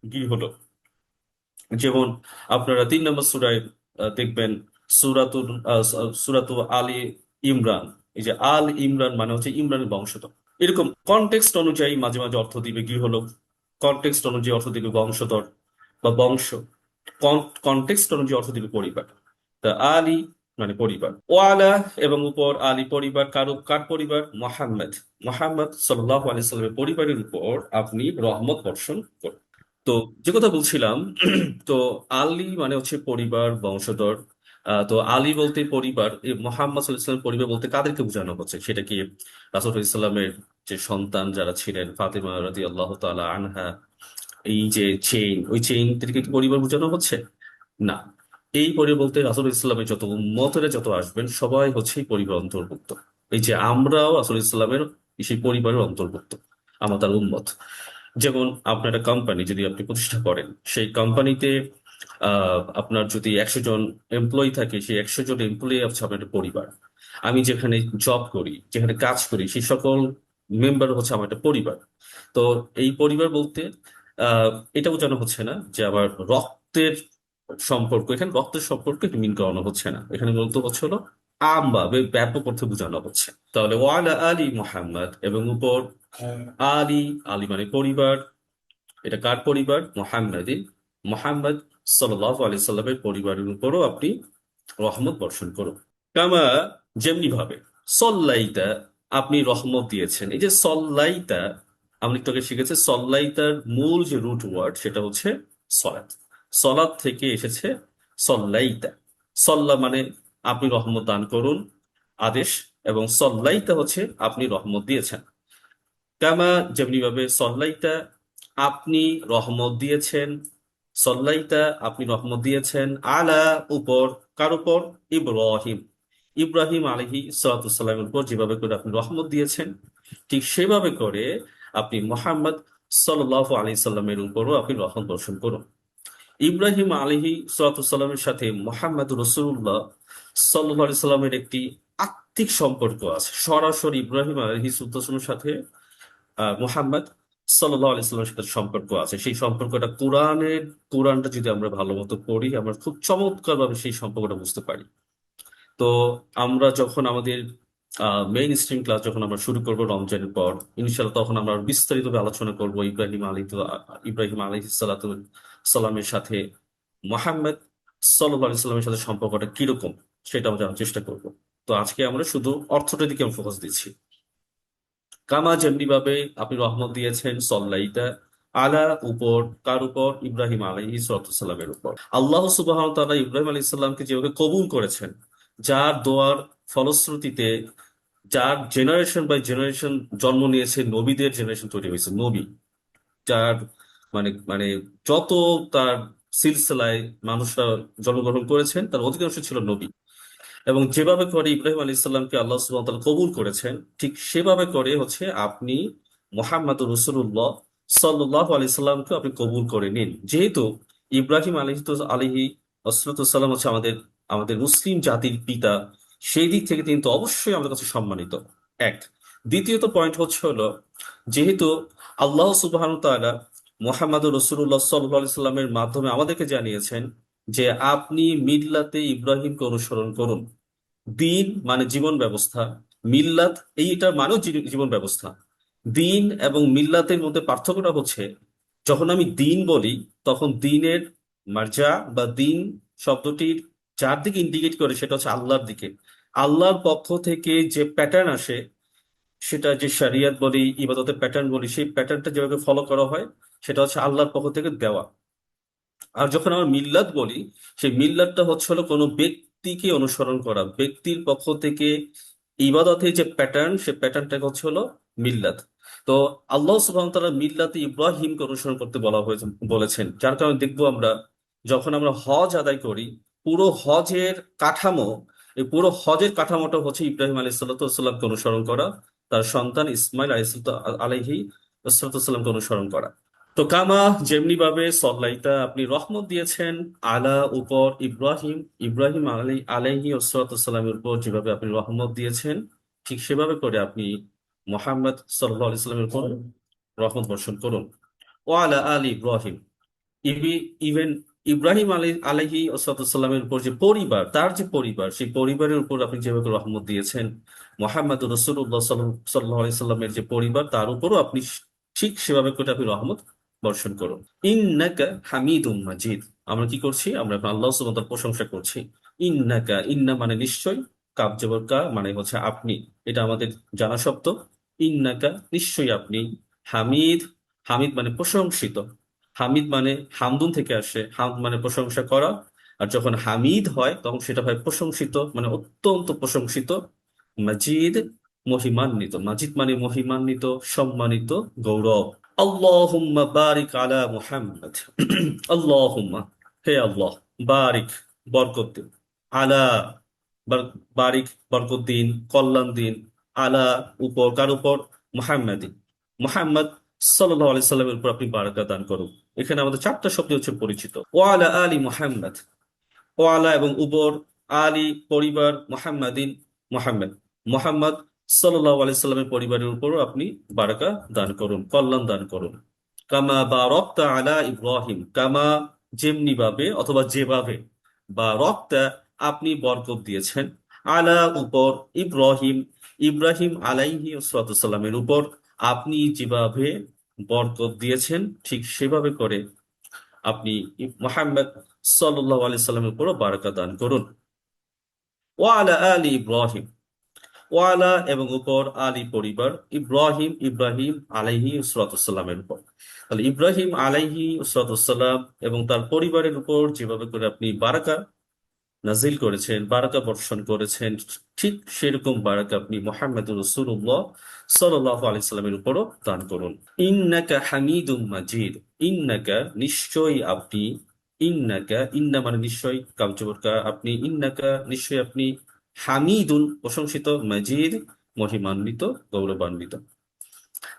গৃহলোক। যেমন আপনারা 3 নম্বর সূরায় দেখবেন, সূরাতু আলী ইমরান। এই যে আল ইমরান মানে হচ্ছে ইমরানের বংশধর। এরকম কনটেক্সট অনুযায়ী মাঝে মাঝে অর্থ দিবে গৃহলোক, কনটেক্সট অনুযায়ী অর্থ দিবে বংশধর বা বংশ, কনটেক্সট অনুযায়ী অর্থ দিবে পরিবার। তা আলী মানে পরিবার। ওয়ালা এবং উপর, আলী পরিবার, কার পরিবার? মোহাম্মদ, মোহাম্মদ সাল্লাল্লাহু আলাইহি সাল্লামের পরিবারের উপর আপনি রহমত বর্ষণ করুন। তো যে কথা বলছিলাম, তো আলী মানে হচ্ছে পরিবার, বংশধর। তো আলী বলতে পরিবার, এই মোহাম্মদ সাল্লাল্লাহু আলাইহি ওয়াসাল্লাম পরিবার বলতে কাদেরকে বোঝানো হচ্ছে? সেটা কি রাসূল ইসলামের যে সন্তান যারা ছিলেন, ফাতিমা রাদিয়াল্লাহু তাআলা আনহা, এই যে চেইন, ওই চেইনদেরকে কি পরিবার বোঝানো হচ্ছে? না। এই পরিবার বলতে রাসূল ইসলামের যত উম্মতেরা যত আসবেন সবাই হচ্ছে এই পরিবার অন্তর্ভুক্ত। এই যে আমরাও রাসূল ইসলামের সেই পরিবারের অন্তর্ভুক্ত, আমরা তার উম্মত। যেমন আপনার একটা কোম্পানি যদি আপনি প্রতিষ্ঠা করেন, সেই কোম্পানিতে আপনার যদি 100 জন এমপ্লয়ি থাকে, সেই 100 জন এমপ্লয়ি হচ্ছে আপনার একটা পরিবার। আমি যেখানে জব করি, যেখানে কাজ করি, সেই সকল মেম্বার হচ্ছে আমার একটা পরিবার। তো এই পরিবার বলতে আহ এটা বোঝানো হচ্ছে না যে আমার রক্তের সম্পর্ক, এখানে রক্তের সম্পর্ক মিন করানো হচ্ছে না, এখানে বলতে হচ্ছে হলো আম বা ব্যাপক অর্থে বোঝানো হচ্ছে। তাহলে ওয়ালা আলী মুহাম্মদ এবং উপর আলী, আলী মানে পরিবার। এটা কার পরিবার? মুহাম্মাদিন, মুহাম্মদ সাল্লাল্লাহু আলাইহি সাল্লামের পরিবারের উপরও আপনি রহমত বর্ষণ করুন। কামা যেমনি ভাবে, সল্লাইতা আপনি রহমত দিয়েছেন। এই যে সল্লাইতা, আমরা একটু আগে শিখেছি, সল্লাইতার মূল যে রুট ওয়ার্ড সেটা হচ্ছে সলাত। সলাত থেকে এসেছে সল্লাইতা। সল্লা মানে আপনি রহমত দান করুন, আদেশ, এবং সল্লাইতা হচ্ছে আপনি রহমত দিয়েছেন। কামা যেমনি ভাবে, সল্লাইতা আপনি রহমত দিয়েছেন, সল্লাইতা আপনি রহমত দিয়েছেন, আলা উপর, কার উপর? ইব্রাহিম, ইব্রাহিম আলাইহি সালাতুসাল্লামের উপর যেভাবে করে আপনি রহমত দিয়েছেন, ঠিক সেভাবে করে আপনি মুহাম্মদ সাল্লাল্লাহু আলাইহি সাল্লামের উপরও আপনি রহমত বর্ষণ করুন। ইব্রাহিম আলাইহি সালাতুসাল্লামের সাথে মুহাম্মদ রাসূলুল্লাহ সাল্লাল্লাহু আলাইহি সাল্লামের একটি আত্মিক সম্পর্ক আছে। সরাসরি ইব্রাহিম আলাইহি সালাতুসাল্লামের সাথে মুহাম্মদ সাল্লাল্লাহু আলাইহি সাল্লামের সাথে সম্পর্ক আছে। সেই সম্পর্কটা কোরআনটা যদি আমরা ভালো মতো পড়ি, আমরা খুব চমৎকার ভাবে সেই সম্পর্কটা বুঝতে পারি। তো আমরা যখন আমাদের মেইন স্ট্রিম ক্লাস যখন আমরা শুরু করব রমজানের পর, ইনশাআল্লাহ তখন আমরা বিস্তারিতভাবে আলোচনা করব ইব্রাহিম আলাইহিস সালামের সাথে মুহাম্মদ সাল্লাল্লাহু আলাইহি সাল্লামের সাথে সম্পর্কটা কিরকম, সেটা আমরা জানার চেষ্টা করব। তো আজকে আমরা শুধু অর্থটার দিকে আমরা ফোকাস দিচ্ছি। কামা যেমনি ভাবে আপনি রহমত দিয়েছেন, সল্লাইতা আলা উপর, কার উপর? ইব্রাহিম আলাইহিস সালামের উপর। আল্লাহ সুবহানাহু ওয়া তাআলা ইব্রাহিম আলাইহিস সালামকে যেভাবে কবুল করেছেন, যার দোয়ার ফলশ্রুতিতে, যার জেনারেশন বাই জেনারেশন জন্ম নিয়েছে, নবীদের জেনারেশন তৈরি হয়েছে, নবী যার মানে মানে যত তার সিলসিলায় মানুষরা জন্মগ্রহণ করেছেন, তার অধিকাংশ ছিল নবী। এবং যেভাবে করে ইব্রাহিম আলী ইসলামকে আল্লাহ সুবহানাহু ওয়া তাআলা কবুল করেছেন, ঠিক সেভাবে করে হচ্ছে আপনি মুহাম্মদুর রাসূলুল্লাহ সাল্লাল্লাহু আলাইহি সাল্লামকে আপনি কবুল করে নিন। যেহেতু ইব্রাহিম আলাইহি সাল্লাম হচ্ছে আমাদের আমাদের মুসলিম জাতির পিতা, সেই দিক থেকে তিনি তো অবশ্যই আমাদের কাছে সম্মানিত। এক, দ্বিতীয়ত পয়েন্ট হচ্ছে হলো, যেহেতু আল্লাহ সুবহানাহু ওয়া তাআলা মুহাম্মদুর রাসূলুল্লাহ সাল্লাল্লাহু আলাইহি সাল্লামের মাধ্যমে আমাদেরকে জানিয়েছেন যে আপনি মিল্লাতে ইব্রাহিমকে অনুসরণ করুন। দিন মানে জীবন ব্যবস্থা, মিল্লাত এইটার মানেও জীবন ব্যবস্থা। দিন এবং মিল্লাতের মধ্যে পার্থক্যটা হচ্ছে, যখন আমি দিন বলি তখন দিনের মার্জা বা দিন শব্দটির যার দিকে ইন্ডিকেট করে সেটা হচ্ছে আল্লাহর দিকে। আল্লাহর পক্ষ থেকে যে প্যাটার্ন আসে, সেটা যে শরিয়ত বলি, ইবাদতের প্যাটার্ন বলি, সেই প্যাটার্নটা যেভাবে ফলো করা হয় সেটা হচ্ছে আল্লাহর পক্ষ থেকে দেওয়া। আর যখন আমরা মিল্লাত বলি, সেই মিল্লাতটা হচ্ছে হলো কোনো ব্যক্তিকে অনুসরণ করা, ব্যক্তির পক্ষ থেকে ইবাদতের যে প্যাটার্ন, সেই প্যাটার্নটা হচ্ছে হলো মিল্লাত। তো আল্লাহ সুবহানাহু ওয়া তাআলা মিল্লাতে ইব্রাহিমকে অনুসরণ করতে বলা হয়েছে বলেছেন, যার কারণে দেখবো আমরা যখন আমরা হজ আদায় করি, পুরো হজের কাঠামো, এই পুরো হজের কাঠামোটা হচ্ছে ইব্রাহিম আলাইহিস সাল্লামকে অনুসরণ করা, তার সন্তান ইসমাইল আলাইহি সাল্লামকে অনুসরণ করা। তো কামা যেমনি ভাবে সল্লাইতা আপনি রহমত দিয়েছেন আলা উপর ইব্রাহিম, ইব্রাহিম আলাইহি সাল্লামের উপর যেভাবে আপনি রহমত দিয়েছেন, ঠিক সেভাবে করে আপনি মোহাম্মদ সাল্লাল্লাহু আলাইহি সাল্লামের উপর রহমত বর্ষণ করুন। ও আলা আলী ইব্রাহিম, ইভেন ইব্রাহিম আলাইহি সাল্লামের উপর যে পরিবার, তার যে পরিবার, সেই পরিবারের উপর আপনি যেভাবে রহমত দিয়েছেন, মোহাম্মদ রসুল্লাহ সাল্লাল্লাহু আলাইহি সাল্লামের যে পরিবার, তার উপরও আপনি ঠিক সেভাবে করে আপনি রহমত বর্ষণ করুন। ইন্নাকা হামিদুম মাজিদ, আমরা কি করছি? আমরা এখন আল্লাহ সুবহানাহু ওয়া তাআলার প্রশংসা করছি। ইন্নাকা, ইন্না মানে নিশ্চয়, কাব জবর কা মানে হচ্ছে আপনি, এটা আমাদের জানা শব্দ। ইন্নাকা নিশ্চয়ই আপনি, হামিদ, হামিদ মানে প্রশংসিত। হামিদ মানে হামদুন থেকে আসে, হামদ মানে প্রশংসা করা। আর যখন হামিদ হয় তখন সেটা হয় প্রশংসিত, মানে অত্যন্ত প্রশংসিত। মাজিদ মহিমান্বিত, মাজিদ মানে মহিমান্বিত, সম্মানিত, গৌরব। আল্লাহুম্মা বারিক আলা মুহাম্মদ, আল্লাহুম্মা, হে আল্লাহ, বারিক বরকত দিন, আলা বারিক বরকত দিন, কল্যাণ দিন, আলা উপর, কার উপর? মুহাম্মাদিন, মুহাম্মদ সাল্লাল্লাহু আলাইহি সাল্লামের উপর আপনি বারাকা দান করুন। এখানে আমাদের চারটা শব্দ হচ্ছে পরিচিত। ওয়ালা আলী মুহাম্মদ, ওয়ালা এবং উপর, আলী পরিবার, মুহাম্মাদিন মুহাম্মদ, মুহাম্মদ সাল্লাল্লাহু আলাইহি সাল্লামের পরিবারের উপরও আপনি বারাকা দান করুন, কল্যাণ দান করুন। কামা বারাকতা আলা ইব্রাহিম, কামা যেমনি ভাবে অথবা যেভাবে, বা রক্তা আপনি বরকত দিয়েছেন, আলা উপর, ইব্রাহিম, ইব্রাহিম আলাইহি সাল্লামের উপর আপনি যেভাবে বরকত দিয়েছেন, ঠিক সেভাবে করে আপনি মুহাম্মদ সাল্লাল্লাহু আলাইহি সাল্লামের উপরও বারাকা দান করুন। ওয়ালা আলী ইব্রাহিম, ওয়ালা এবং উপর, আলী পরিবার, ইব্রাহিম, ইব্রাহিম আলাইহি সাল্লামের উপর। তাহলে ইব্রাহিম আলাইহি সাল্লাম এবং তার পরিবারের উপর যেভাবে করে আপনি বারাকা নাজিল করেছেন, বারাকা বর্ষণ করেছেন, ঠিক সেরকম বারাকা আপনি মুহাম্মদুর রাসূলুল্লাহ সাল্লাল্লাহু আলাইহি সাল্লামের উপরও দান করুন। ইন্নাকা হামিদুম মাজিদ, ইন্নাকা নিশ্চয়ই আপনি, ইন্নাকা, ইন্না মানে নিশ্চয়, কাবজবরকা আপনি, ইন্নাকা নিশ্চয় আপনি, হামিদুন প্রশংসিত, মাজিদ মহিমান্বিত, গৌরবান্বিত।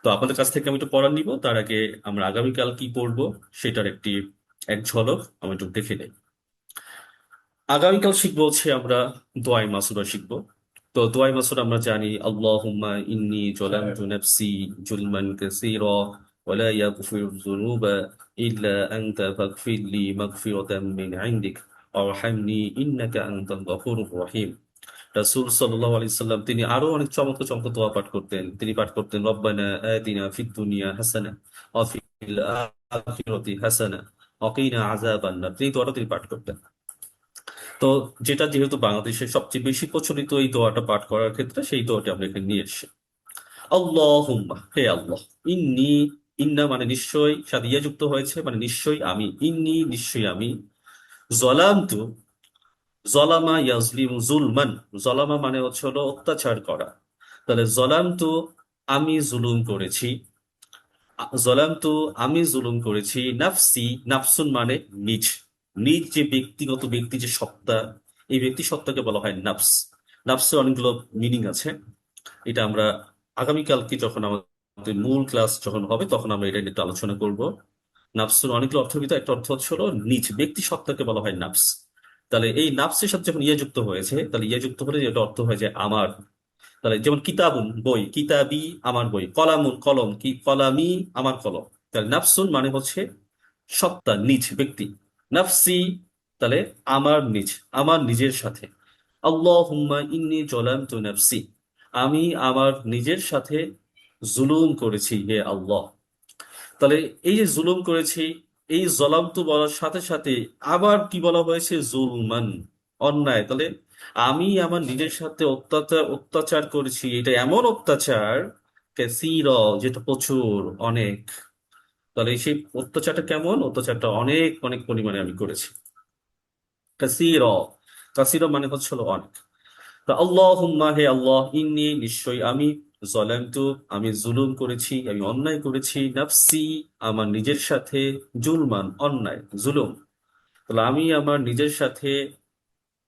তো আপনাদের কাছ থেকে আমি একটু পড়া নিব, তার আগে আমরা আগামীকাল কি পড়বো সেটার এক ঝলক আমরা একটু দেখে নেই। আগামীকাল শিখবো হচ্ছে আমরা দোয়ায়ে মাসুরা শিখবো। তো দোয়ায়ে মাসুরা আমরা জানি, আল্লাহুম্মা ইন্নী যালামতু নাফসি জুলমান কাসীরা ওয়া লা ইয়াগফিরু যুনুবা ইল্লা আনতা ফাগফিরলি মাগফিরাতাম মিন ইনদিক ওয়ারহামনি ইন্নাকা আনতাল গফুরুর রহিম। রাসূল সাল্লাল্লাহু আলাইহি সাল্লাম তিনি আরো অনেক চমৎকার চমৎকার দোয়া পাঠ করতেন। তিনি পাঠ করতেন, রব্বানা আতিনা ফিদ দুনিয়া হাসানা ওয়া ফিল আখিরাতি হাসানা ওয়া কিনা আযাবান নার। এই দোয়াটা তিনি পাঠ করতেন। তো যেটা যেহেতু বাংলাদেশের সবচেয়ে বেশি প্রচলিত এই দোয়াটা পাঠ করার ক্ষেত্রে, সেই দোয়াটি আমরা এখানে নিয়ে এসেছি। আল্লাহুম্মা, হে আল্লাহ, ইন্নী, ইন্না মানে নিশ্চয়, সাথে ইয়া যুক্ত হয়েছে মানে নিশ্চয় আমি, ইন্নী নিশ্চয় আমি, জলামতু, জলামা ইয়াজলিমু জুলমান, জলামা মানে হচ্ছে হলো অত্যাচার করা। তাহলে জলামতু আমি জুলুম করেছি, জলামতু আমি জুলুম করেছি, নাফসি, নাফসুন মানে নিজ, নিজ যে ব্যক্তিগত ব্যক্তি যে সত্তা, এই ব্যক্তি সত্তাকে বলা হয় নাফস। নাফসের অনেকগুলো মিনিং আছে, এটা আমরা আগামীকালকে যখন আমাদের মূল ক্লাস যখন হবে তখন আমরা এটা নিয়ে একটু আলোচনা করব। নাফসের অনেকগুলো অর্থের ভিতরে একটা অর্থ হচ্ছে হলো নিজ, ব্যক্তি সত্তাকে বলা হয় নাফস। তাহলে এই নাফসের সাথে যখন ইয়ে যুক্ত হয়েছে, তাহলে ইয়ে যুক্ত হলে এটা অর্থ হয় যে আমার। তাহলে যেমন কিতাবুন বই, কিতাবি আমার বই, কলামুন কলম, কি কলামি আমার কলম। তাহলে নাফসুন মানে হচ্ছে সত্তা, নিজ ব্যক্তি। নাফসি তাহলে আমার নিজ, আমার নিজের সাথে। আল্লাহুম্মা ইন্নী যালামতু নাফসি, আমি আমার নিজের সাথে জুলুম করেছি হে আল্লাহ। তাহলে এই যে জুলুম করেছি, এই জলামতু বলার সাথে সাথে আবার কি বলা হয়েছে, জুলমান, অন্যায়। তাহলে আমি আমার নিজের সাথে অত্যাচার অত্যাচার করেছি, এটা এমন অত্যাচার কাসীরা, যেটা প্রচুর, অনেক। তাহলে সেই অত্যাচারটা কেমন, অত্যাচারটা অনেক অনেক পরিমাণে আমি করেছি। কাসীরা, কাসীরা মানে হচ্ছে হলো অনেক। তা আল্লাহুম্মা, হে আল্লাহ, ইন্নী নিশ্চয়ই আমি, যালামতু আমি জুলুম করেছি, আমি অন্যায় করেছি, নাফসি আমার নিজের সাথে, জুলমান অন্যায়, জুলুম। তাহলে আমি আমার নিজের সাথে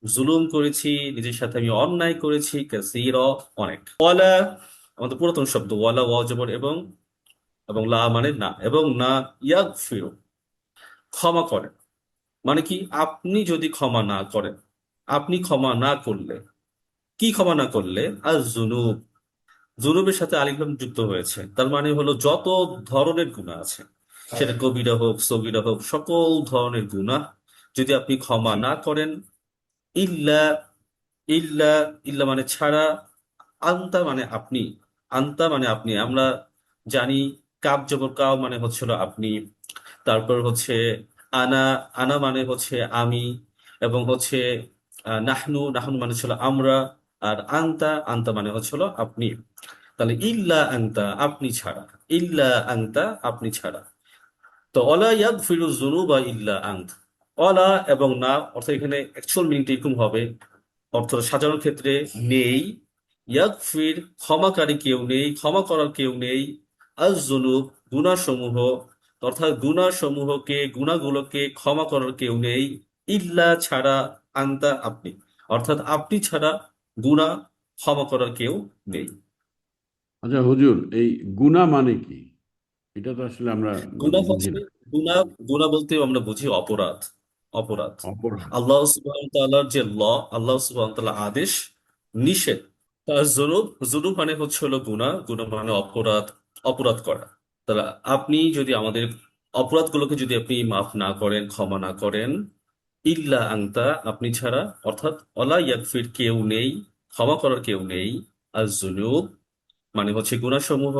জুলুম করেছি, নিজের সাথে আমি অন্যায় করেছি, কাসীরা অনেক। ওয়ালা আমাদের পুরাতন শব্দ, ওয়ালা ওয়াজবর, এবং এবং লা মানে না, এবং না, ইয়াগফিরু ক্ষমা করেন। মানে কি, আপনি যদি ক্ষমা না করেন, আপনি ক্ষমা না করলে, কি ক্ষমা না করলে, আর জুনুব, জুনুবের সাথে আলিফ লাম যুক্ত হয়েছে, তার মানে হলো যত ধরনের গুনাহ আছে, সেটা কবিরা হোক সগীরা হোক, সকল ধরনের গুনাহ যদি আপনি ক্ষমা না করেন, ইল্লা, ইল্লা, ইল্লা মানে ছাড়া, আন্তা মানে আপনি, আন্তা মানে আপনি, আমরা জানি কাব জবর কাও মানে হচ্ছিল আপনি, তারপর হচ্ছে আনা, আনা মানে হচ্ছে আমি, এবং হচ্ছে নাহনু, নাহনু মানে ছিল আমরা, আর আন্তা, আন্তা মানে হচ্ছিল আপনি। তাহলে ইল্লা আংতা আপনি ছাড়া, ইল্লা আংতা আপনি ছাড়া। তো অলা ইয়াগফিরু যুনুবা ইল্লা আন্ত, অলা এবং না, অর্থাৎ এখানে অ্যাকচুয়াল মিনিংটা এরকম হবে, অর্থ সাজানোর ক্ষেত্রে, নেই, ইয়াগফির ক্ষমাকারী কেউ নেই, ক্ষমা করার কেউ নেই, আজ যুনুব গুনাহসমূহ, অর্থাৎ গুনাহসমূহকে, গুনাহগুলোকে ক্ষমা করার কেউ নেই, ইল্লা ছাড়া, আন্তা আপনি, অর্থাৎ আপনি ছাড়া গুনাহ ক্ষমা করার কেউ নেই। আচ্ছা হুজুর, এই গুনাহ মানে কি? এটা তো আসলে আমরা গুনাহ বুঝি হচ্ছে, না। গুনাহ, গুনাহ বলতে আমরা বুঝি অপরাধ, অপরাধ। অপরাধ। আল্লাহ সুবহানাহু ওয়া তাআলার যে আল্লাহ সুবহানাহু ওয়া তাআলা আদেশ, নিষেধ। তার জুনুব, জুনুব মানে হচ্ছে হলো গুনাহ, গুনাহ মানে অপরাধ, অপরাধ করা। তাহলে আপনি যদি আমাদের অপরাধগুলোকে যদি আপনি মাফ না করেন, ক্ষমা না করেন, ইল্লা আংতা আপনি ছাড়া, অর্থাৎ অলা ইয়াগফির কেউ নেই, ক্ষমা করার কেউ নেই, আর জুনুব মানে হচ্ছে গুনাহসমূহ,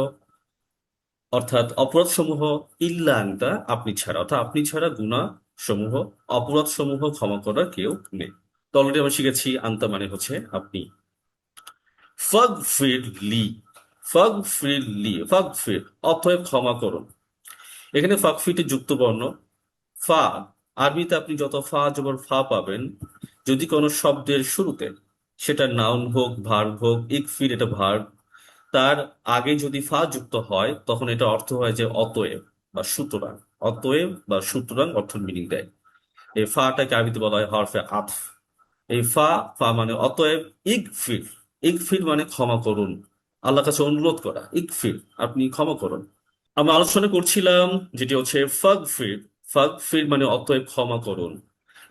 অর্থাৎ অপরাধ সমূহ, ইল্লা আনতা আপনি ছাড়া, অর্থাৎ আপনি ছাড়া গুনাহ সমূহ, অপরাধ সমূহ ক্ষমা করার কেউ নেই। তো অলরেডি আমরা শিখেছি আনতা মানে হচ্ছে আপনি। ফাগফির লি, ফাগফির লি, ফাগফির অতএব ক্ষমা করুন। এখানে ফাগফিরটি যুক্ত বর্ণ, ফা। আরবিতে আপনি যত ফা জবর ফা পাবেন, যদি কোনো শব্দের শুরুতে, সেটা নাউন হোক ভার্ব হোক, ইকফির এটা ভার্ব, তার আগে যদি ফা যুক্ত হয়, তখন এটা অর্থ হয় যে অতএব বা সুতরাং, অতএব বা সুতরাং অর্থ মিনিং দেয়। এই ফাটাকে আরবিতে বলা হয় হরফে আতফ। এই ফা, ফা মানে অতএব, ইগফির, ইগফির মানে ক্ষমা করুন, আল্লাহর কাছে অনুরোধ করা, ইগফির আপনি ক্ষমা করুন। আমরা আলোচনা করছিলাম যেটি হচ্ছে ফাগফির, ফাগফির মানে অতএব ক্ষমা করুন।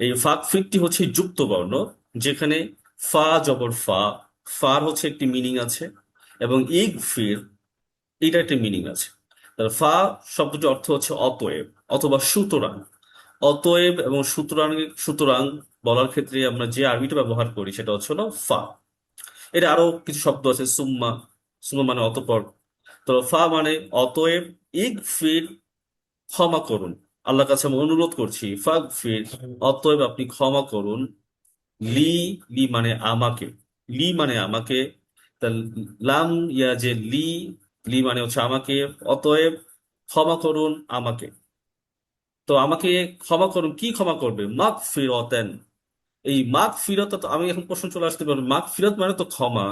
এই ফাগফিরটি হচ্ছে যুক্ত বর্ণ, যেখানে ফা জবর ফা, ফার হচ্ছে একটি মিনিং আছে, এবং ইগফির এটা একটা মিনিং আছে। তাহলে ফা শব্দটির অর্থ হচ্ছে অতএব অথবা সুতরাং। অতএব এবং সুতরাং, সুতরাং বলার ক্ষেত্রে আমরা যে আরবিটা ব্যবহার করি সেটা হচ্ছে হলো ফা। এটা আরো কিছু শব্দ আছে, সুম্মা, সুম্মা মানে অতঃপর। তো ফা মানে অতএব, ইগফির ক্ষমা করুন, আল্লাহর কাছে আমি অনুরোধ করছি, ফাগফির অতএব আপনি ক্ষমা করুন, লি, লি মানে আমাকে, লি মানে আমাকে। তা লাম ইয়া যে লি, লি মানে হচ্ছে আমাকে, অতএব ক্ষমা করুন আমাকে। তো আমাকে ক্ষমা করুন, কি ক্ষমা করবে, মাগ ফিরতেন। এই মাগ ফিরত, তো আমি এখন প্রশ্ন চলে আসতে পারবো, মাগ ফিরত মানে তো ক্ষমা।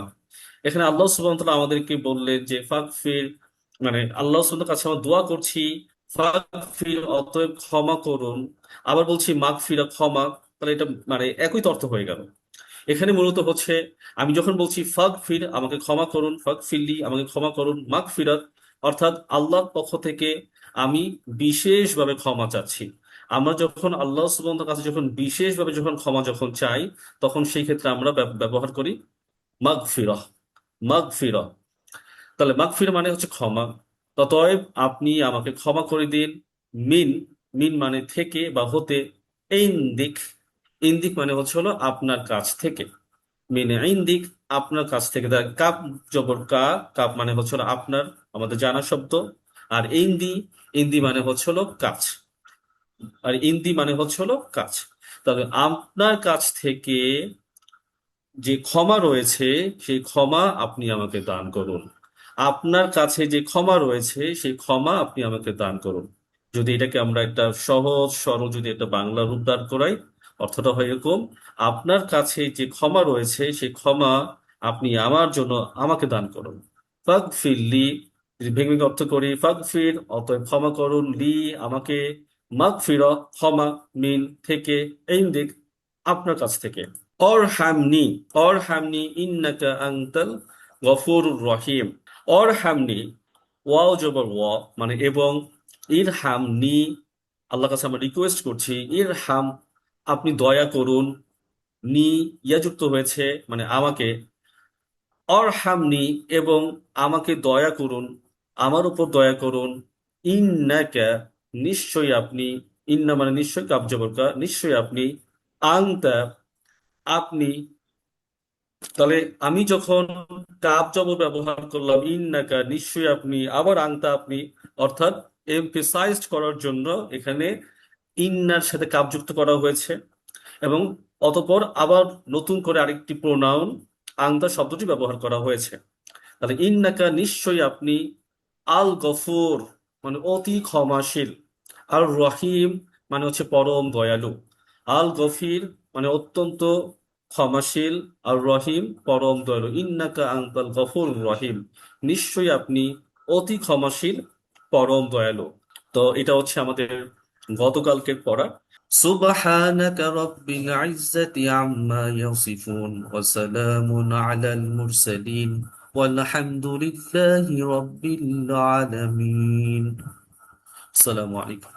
এখানে আল্লাহ সুবহানাহু ওয়া তাআলা আমাদেরকে বললেন যে ফাগফির, মানে আল্লাহ সুবহানাহু ওয়া তাআলার কাছে আমরা দোয়া করছি, ফাগফির অতএব ক্ষমা করুন, আবার বলছি মাগ ফিরা ক্ষমা, তাহলে এটা মানে একই তো অর্থ হয়ে গেল। এখানে মূলত হচ্ছে, আমি যখন বলছি ফাগফির আমাকে ক্ষমা করুন, ফাগফিরলি আমাকে ক্ষমা করুন, মাগফিরাত অর্থাৎ আল্লাহর পক্ষ থেকে আমি বিশেষভাবে ক্ষমা চাচ্ছি। আমরা যখন আল্লাহ সুবহানাহু ওয়া তাআলার কাছে যখন বিশেষভাবে যখন ক্ষমা যখন চাই, তখন সেই ক্ষেত্রে আমরা ব্যবহার করি মাগফিরাহ, মাগফিরাহ। তাহলে মাগফিরা মানে হচ্ছে ক্ষমা, ততএব আপনি আমাকে ক্ষমা করে দিন। মিন, মিন মানে থেকে বা হতে, ইনদিক, ইনদিক মানে হচ্ছে হলো আপনার কাছ থেকে, মিন ইনদিক আপনার কাছ থেকে। তার কাপ জবর কা, কাপ মানে হচ্ছে হলো আপনার, আমাদের জানা শব্দ। আর ইন্দি, ইন্দি মানে হচ্ছে হলো কাছ, আর ইন্দি মানে হচ্ছে হলো কাছ। তবে আপনার কাছ থেকে যে ক্ষমা রয়েছে সেই ক্ষমা আপনি আমাকে দান করুন। আপনার কাছে যে ক্ষমা রয়েছে সেই ক্ষমা আপনি আমাকে দান করুন। যদি এটাকে আমরা একটা সহজ সরল যদি একটা বাংলা রূপ দান করাই, অর্থটা হয় এরকম: আপনার কাছে যে ক্ষমা রয়েছে সেই ক্ষমা আপনি আমার জন্য আমাকে দান করুন। ফাগফির লি, যদি ভেঙে ভেঙে অর্থ করি, ফাগফির অতএব ক্ষমা করুন, লি আমাকে, মাগফিরা ক্ষমা, মিন থেকে, ইনদিক আপনার কাছ থেকে, অরহামনি, অরহামনি ইন্নাকা আনতাল গফুরুর রহিম। অরহামনি, ওয়াও জবর ওয়া মানে এবং, ইরহামনি আল্লাহর কাছে আমরা রিকোয়েস্ট করছি, ইরহাম আপনি দয়া করুন, নি ইয়াযুক্ত হয়েছে মানে আমাকে, অরহামনি এবং আমাকে দয়া করুন, আমার উপর দয়া করুন, ইন্নাকা নিশ্চয়ই আপনি, ইন্না মানে নিশ্চয়, কাব জবর কা নিশ্চয়ই আপনি, আনতা আপনি। তাহলে আমি যখন কাব জবর ব্যবহার করলাম, ইন্নাকা নিশ্চয়ই আপনি, আবার আনতা আপনি, অর্থাৎ এমফেসাইজড করার জন্য এখানে ইন্নার সাথে কাব যুক্ত করা হয়েছে। এবং অতঃপর আবার নতুন করে আরেকটি প্রোনাউন আনতা শব্দটি ব্যবহার করা হয়েছে। তাহলে ইন্নাকা নিশ্চয়ই আপনি, আল গফুর মানে অতি ক্ষমাশীল, আর রহিম মানে হচ্ছে পরম দয়ালু। আল গফির মানে অত্যন্ত ক্ষমাশীল, আর রহিম পরম দয়ালু। ইন্নাকা আনতাল গফুর রহিম, নিশ্চয়ই আপনি অতি ক্ষমাশীল, পরম দয়ালু। তো এটা হচ্ছে আমাদের গতকালকের পড়া। سبحانك رب العزة عما يصفون وسلام على المرسلين والحمد لله رب العالمين। السلام عليكم।